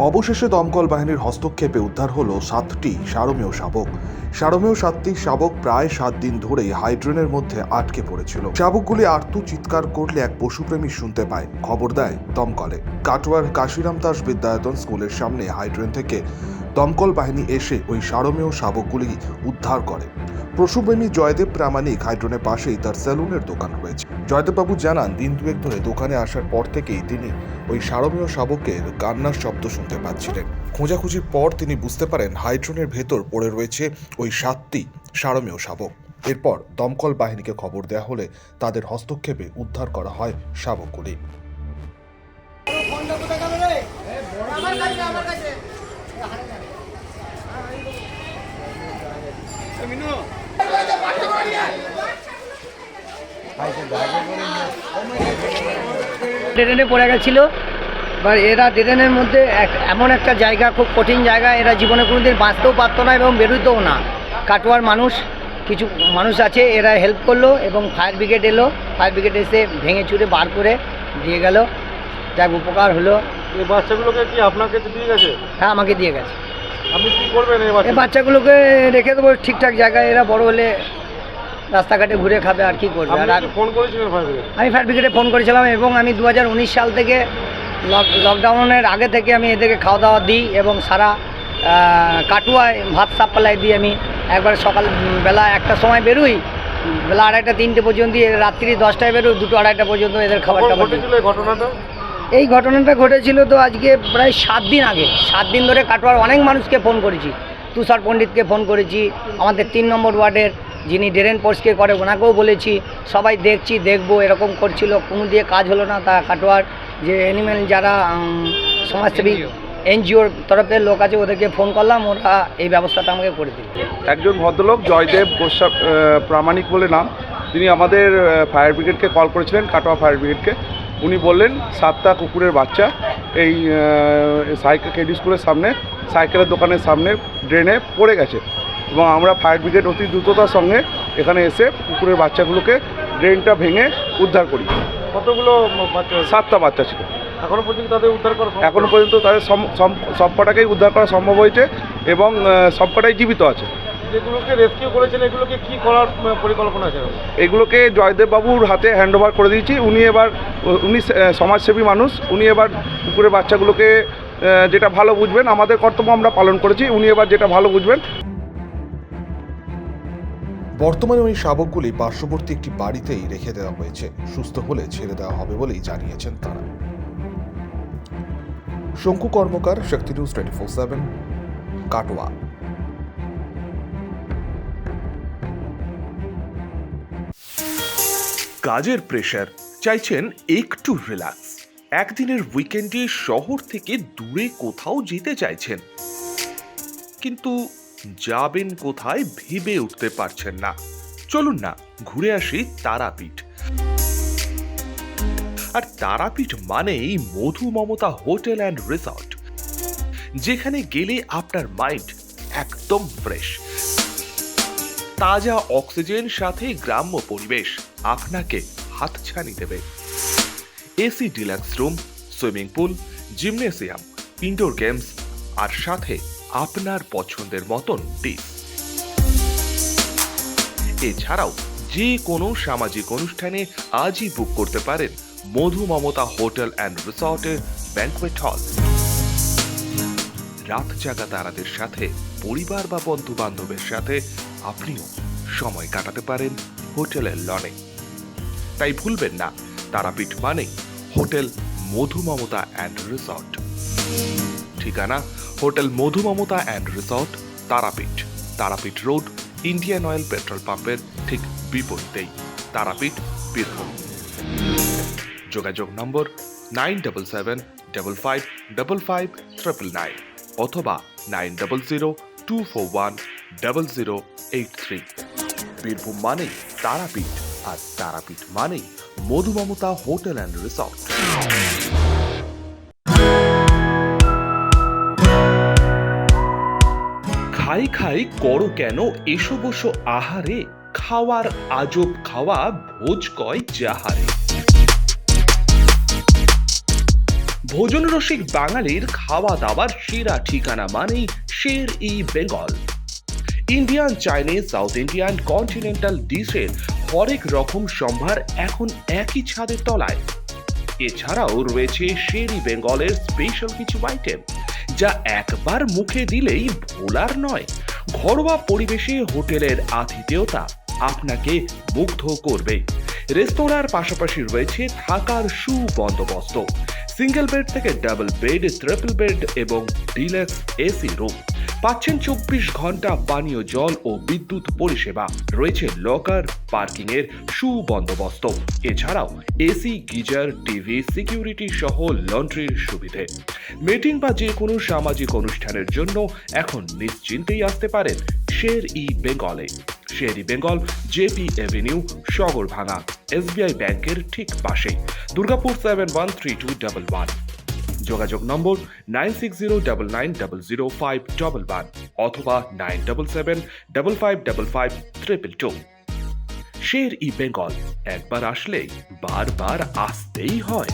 অবশেষে দমকল বাহিনীর হস্তক্ষেপে উদ্ধার হলো 7টি সারমেয় শাবক। সারমেয় 7টি শাবক প্রায় 7 দিন ধরেই হাইড্রেনের মধ্যে আটকে পড়েছিল। শাবকগুলি আর্তু চিৎকার করলে এক পশুপ্রেমী শুনতে পায়, খবর দেয় দমকলে। কাটোয়ার কাশিরাম দাস বিদ্যায়তন স্কুলের সামনে হাইড্রেন থেকে দমকল বাহিনী এসে ওই সারমেয় শাবকগুলি উদ্ধার করে। পশুপ্রেমী জয়দেব প্রামাণিক হাইড্রনের পাশেই তার সেলুনের দোকান রয়েছে। জয়দেববাবু জানান, দিন দুয়েক ধরে দোকানে আসার পর থেকেই তিনি ওই সারমেয় শাবকের কান্নার শব্দ শুনতে পাচ্ছিলেন। খোঁজাখুঁজির পর তিনি বুঝতে পারেন হাইড্রনের ভেতর পড়ে রয়েছে ওই 7টি সারমেয় শাবক। এরপর দমকল বাহিনীকে খবর দেওয়া হলে তাদের হস্তক্ষেপে উদ্ধার করা হয় শাবকগুলি। ট্রেনে পড়ে গেছিলো, এবার এরা ট্রেনের মধ্যে এমন একটা জায়গা, খুব কঠিন জায়গা, এরা জীবনে কোনোদিন বাঁচতেও পারতো না এবং বেরোতেও না। কাটোয়ার মানুষ, কিছু মানুষ আছে, এরা হেল্প করলো এবং ফায়ার ব্রিগেড এলো। ফায়ার ব্রিগেড এসে ভেঙে চুরে বার করে দিয়ে গেল, যাক উপকার হলো। এই বাচ্চাগুলোকে কি আপনাকে দিয়ে গেছে? হ্যাঁ, আমাকে দিয়ে গেছে। আপনি কি করবেন এই বাচ্চাগুলোকে রেখে দেবো ঠিকঠাক জায়গায়, এরা বড় হলে রাস্তাঘাটে ঘুরে খাবে, আর কি করবে। আর ফোন করেছিলেন ফায়ার ব্রিগেড? আমি ফায়ার ব্রিগেডে ফোন করেছিলাম এবং আমি 2019 সাল থেকে লকডাউনের আগে থেকে আমি এদেরকে খাওয়া দাওয়া দিই এবং সারা কাটুয়ায় ভাত সাপ্লাই দিই। আমি একবার সকাল বেলা 1টার সময় বেরোই, বেলা 2:30 3টে পর্যন্ত, রাত্রি 10টায় বেরোই, 2টো 2:30টা পর্যন্ত এদের খাবারটা ঘটেছিল এই ঘটনাটা। এই ঘটনাটা ঘটেছিল তো আজকে প্রায় 7 দিন আগে। 7 দিন ধরে কাটোয়ার অনেক মানুষকে ফোন করেছি। তুষার পণ্ডিতকে ফোন করেছি, আমাদের 3 নম্বর ওয়ার্ডের যিনি ড্রেন পরিষ্কার করে ওনাকেও বলেছি। সবাই দেখবো এরকম করছিল, কোনো দিয়ে কাজ হলো না। তা কাটোয়ার যে অ্যানিম্যাল যারা সমাজসেবী এনজিওর তরফের লোক আছে, ওদেরকে ফোন করলাম, ওরা এই ব্যবস্থাটা আমাকে করে দিল। একজন ভদ্রলোক জয়দেব প্রামাণিক বলে নাম, তিনি আমাদের ফায়ার ব্রিগেডকে কল করেছিলেন, কাটোয়া ফায়ার ব্রিগেডকে। উনি বললেন 7টা কুকুরের বাচ্চা এই সাইকেল কেডি স্কুলের সামনে, সাইকেলের দোকানের সামনে ড্রেনে পড়ে গেছে এবং আমরা ফায়ার ব্রিগেড অতি দ্রুততার সঙ্গে এখানে এসে কুকুরের বাচ্চাগুলোকে ড্রেনটা ভেঙে উদ্ধার করি। কতগুলো বাচ্চা? 7টা বাচ্চা ছিল। এখনো পর্যন্ত তাদের উদ্ধার করা? এখনো পর্যন্ত তাদের সবকটাকেই উদ্ধার করা সম্ভব হয়েছে এবং সবকটাই জীবিত আছে। যেগুলোকে রেস্কিউ করেছেন এগুলোকে কি করার পরিকল্পনা আছে? এগুলোকে জয়দেববাবুর হাতে হ্যান্ডওভার করে দিয়েছি। উনি সমাজসেবী মানুষ, উনি এবার কুকুরের বাচ্চাগুলোকে যেটা ভালো বুঝবেন, আমাদের কর্তব্য আমরা পালন করেছি, উনি এবার যেটা ভালো বুঝবেন। বর্তমানে ওই শাবকগুলি পার্শ্ববর্তী একটি বাড়িতেই রেখে দেওয়া হয়েছে। সুস্থ হলে ছেড়ে দেওয়া হবে বলেই জানিয়েছেন তারা। শঙ্কু কর্মকার, শক্তি নিউজ 24/7, কাটোয়া। কাজের প্রেশার, চাইছেন একটু রিল্যাক্স, একদিনের উইকেন্ডে শহর থেকে দূরে কোথাও যেতে চাইছেন, কিন্তু যাবেন কোথায় ভেবে উঠতে পারছেন না। চলুন না ঘুরে আসি তারাপীঠ। আর তারাপীঠ মানেই মধু মমতা হোটেল অ্যান্ড রিসর্ট, যেখানে গেলে আপনার মাইন্ড একদম ফ্রেশ। তাজা অক্সিজেন সাথে গ্রাম্য পরিবেশ আপনাকে হাতছানি দেবে। AC deluxe room, swimming pool, gymnasium, indoor games আর সাথে আপনার পছন্দের মতন ডিশ। এছাড়াও যে কোনো সামাজিক অনুষ্ঠানে আজই বুক করতে পারেন মধু মমতা হোটেল অ্যান্ড রিসর্টের ব্যাংকুয়েট হল। রাত জাগা তারাদের সাথে, পরিবার বা বন্ধু বান্ধবের সাথে আপনিও সময় কাটাতে পারেন হোটেলের লনে। তাই ভুলবেন না, তারাপীঠ মানে hotel Madhu Mamata and resort. ঠিকানা hotel Madhu Mamata and resort, Tarapith, Tarapith road, Indian oil petrol পাম্পের ঠিক বিপরীতেই, তারাপীঠ, বীরভূম। যোগাযোগ নম্বর 9775555599 অথবা 9002410083। বীরভূম মানেই তারাপীঠ, আর তারাপীঠ মানেই মধু মমতা হোটেল অ্যান্ড রিসর্ট। খাই খাই করো কেন এসো বসো আহারে, খাওয়ার আজব খাওয়া ভোজ কয় যাহারে। ভোজন রসিক বাঙালির খাওয়া দাওয়ার সেরা ঠিকানা মানেই Sher e Bengal. Indian, Chinese, south Indian, continental ডিশের হরেক রকম সম্ভার এখন একই ছাদের তলায়। এছাড়াও রয়েছে শের ই বেঙ্গলের স্পেশাল কিছু আইটেম যা একবার মুখে দিলেই ভোলার নয়। ঘরোয়া পরিবেশে হোটেলের আতিথেয়তা আপনাকে মুগ্ধ করবে। রেস্তোরাঁর পাশাপাশি রয়েছে থাকার সুবন্দোবস্ত, সিঙ্গেল বেড থেকে ডাবল বেড, ট্রিপল বেড এবং ডিলাক্স এসি রুম। পাচ্ছেন 24 ঘন্টা পানীয় জল ও বিদ্যুৎ পরিষেবা। রয়েছে লকার, পার্কিং এর সুবন্দোবস্ত। এছাড়াও এসি, গিজার, টিভি, সিকিউরিটি সহ লন্ড্রির সুবিধে। মিটিং বা যে কোনো সামাজিক অনুষ্ঠানের জন্য এখন নিশ্চিন্তেই আসতে পারেন শের ই বেঙ্গলে। Sher e Bengal, JP avenue, Sagarbhanga, SBI ব্যাংকের ঠিক পাশে, দুর্গাপুর 713211। যোগাযোগ নম্বর 9609900511 অথবা 9775555222। শের ই বেঙ্গল, একবার আসলেই বারবার আসতেই হয়।